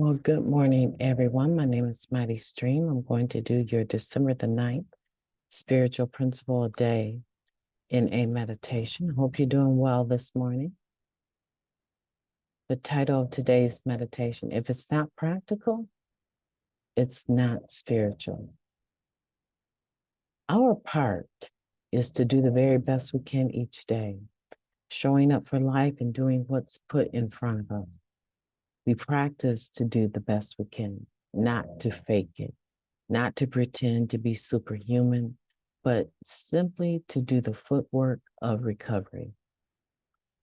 Well, good morning, everyone. My name is MightyStream. I'm going to do your December the 9th spiritual principle a day in a meditation. I hope you're doing well this morning. The title of today's meditation, if it's not practical, it's not spiritual. Our part is to do the very best we can each day, showing up for life and doing what's put in front of us. We practice to do the best we can, not to fake it, not to pretend to be superhuman, but simply to do the footwork of recovery.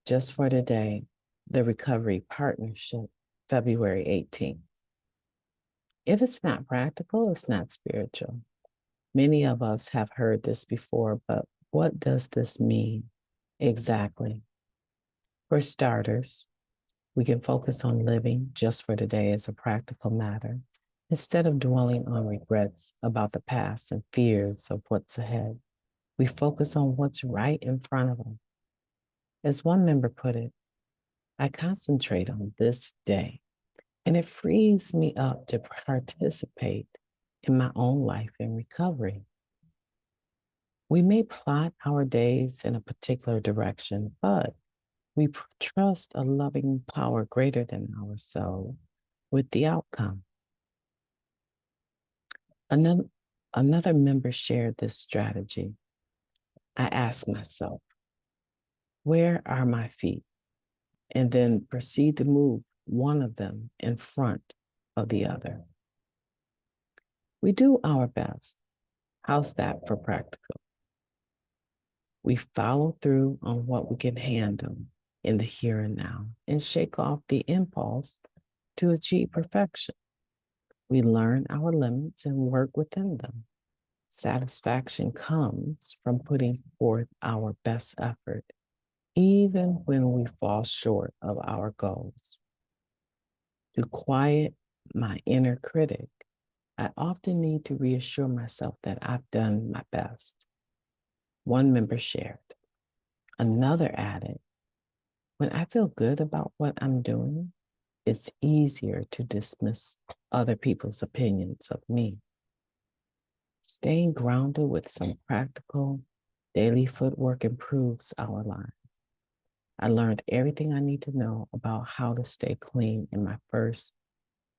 Just for today, the Recovery Partnership, February 18th. If it's not practical, it's not spiritual. Many of us have heard this before, but what does this mean exactly? For starters, we can focus on living just for today as a practical matter, instead of dwelling on regrets about the past and fears of what's ahead. We focus on what's right in front of us. As one member put it, I concentrate on this day, and it frees me up to participate in my own life and recovery. We may plot our days in a particular direction, but we trust a loving power greater than ourselves with the outcome. Another member shared this strategy. I asked myself, where are my feet? And then proceed to move one of them in front of the other. We do our best. How's that for practical? We follow through on what we can handle in the here and now and shake off the impulse to achieve perfection. We learn our limits and work within them. Satisfaction comes from putting forth our best effort, even when we fall short of our goals. To quiet my inner critic, I often need to reassure myself that I've done my best. One member shared. Another added, when I feel good about what I'm doing, it's easier to dismiss other people's opinions of me. Staying grounded with some practical daily footwork improves our lives. I learned everything I need to know about how to stay clean in my first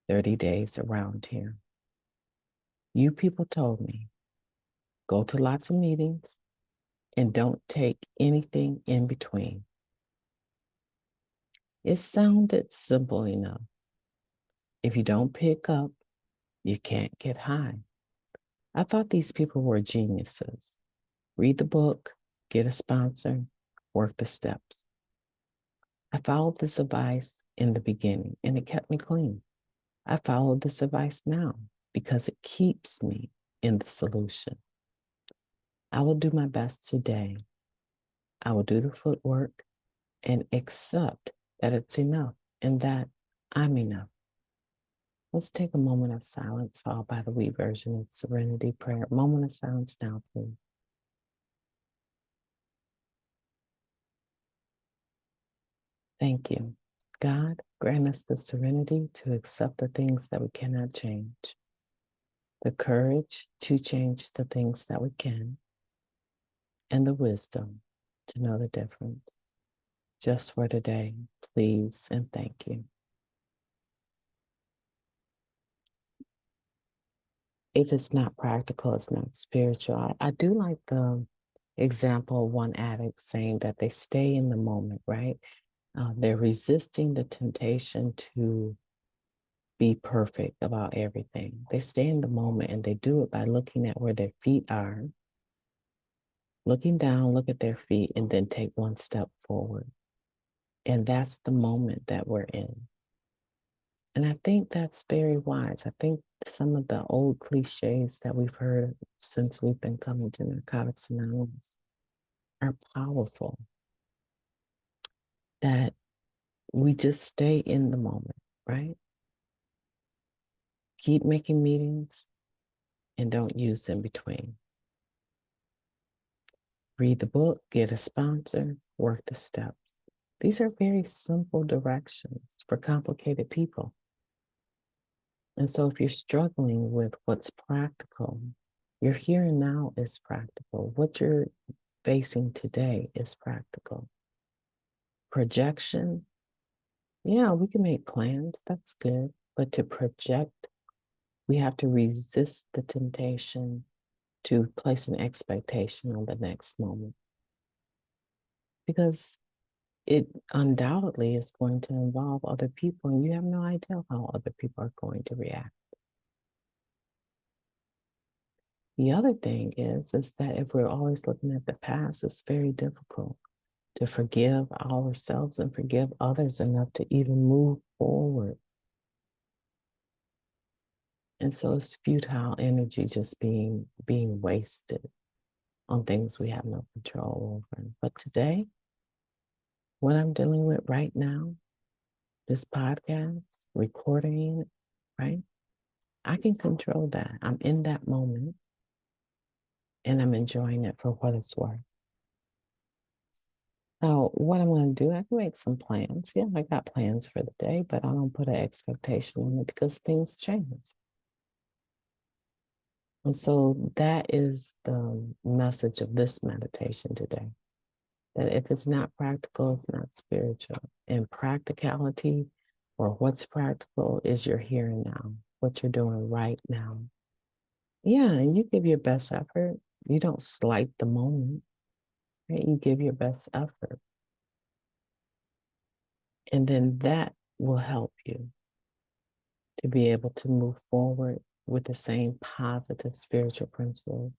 30 days around here. You people told me, go to lots of meetings and don't take anything in between. It sounded simple enough. If you don't pick up, you can't get high. I thought these people were geniuses. Read the book, get a sponsor, work the steps. I followed this advice in the beginning and it kept me clean. I follow this advice now because it keeps me in the solution. I will do my best today. I will do the footwork and accept that it's enough and that I'm enough. Let's take a moment of silence followed by the we version of Serenity Prayer. Moment of silence now, please. Thank you. God, grant us the serenity to accept the things that we cannot change, the courage to change the things that we can, and the wisdom to know the difference. Just for today, please and thank you. If it's not practical, it's not spiritual. I do like the example of one addict saying that they stay in the moment, right? They're resisting the temptation to be perfect about everything. They stay in the moment and they do it by looking at where their feet are, looking down, look at their feet, and then take one step forward. And that's the moment that we're in. And I think that's very wise. I think some of the old cliches that we've heard since we've been coming to Narcotics Anonymous are powerful. That we just stay in the moment, right? Keep making meetings and don't use in between. Read the book, get a sponsor, work the steps. These are very simple directions for complicated people. And so if you're struggling with what's practical, your here and now is practical. What you're facing today is practical. Projection, yeah, we can make plans. That's good. But to project, we have to resist the temptation to place an expectation on the next moment because it undoubtedly is going to involve other people, and you have no idea how other people are going to react. The other thing is that if we're always looking at the past, it's very difficult to forgive ourselves and forgive others enough to even move forward. And so it's futile energy just being wasted on things we have no control over. But today, what I'm dealing with right now, this podcast, recording it, right? I can control that. I'm in that moment and I'm enjoying it for what it's worth. Now, what I'm going to do, I can make some plans. Yeah, I got plans for the day, but I don't put an expectation on it because things change. And so that is the message of this meditation today. That if it's not practical, it's not spiritual. And practicality, or what's practical, is your here and now, what you're doing right now. Yeah, and you give your best effort. You don't slight the moment, right? You give your best effort. And then that will help you to be able to move forward with the same positive spiritual principles.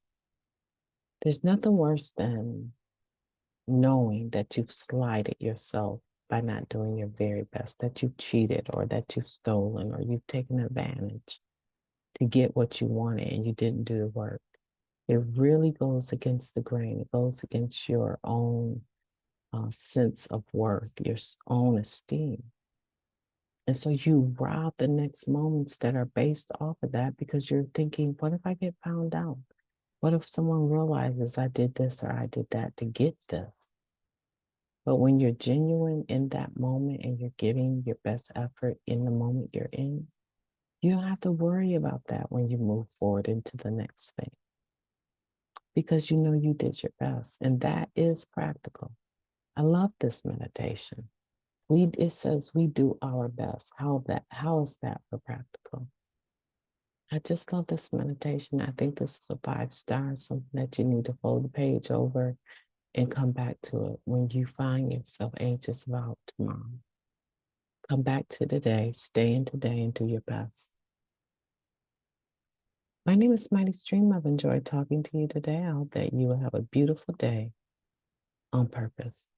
There's nothing worse than knowing that you've slighted yourself by not doing your very best, that you've cheated or that you've stolen or you've taken advantage to get what you wanted and you didn't do the work. It really goes against the grain. It goes against your own sense of worth, your own esteem. And so you rob the next moments that are based off of that because you're thinking, what if I get found out? What if someone realizes I did this or I did that to get this? But when you're genuine in that moment and you're giving your best effort in the moment you're in, you don't have to worry about that when you move forward into the next thing because you know you did your best. And that is practical. I love this meditation. It says we do our best. How is that for practical? I just love this meditation. I think this is a 5-star, something that you need to fold the page over and come back to it when you find yourself anxious about tomorrow. Come back to today, stay in today, and do your best. My name is Mighty Stream. I've enjoyed talking to you today. I hope that you will have a beautiful day on purpose.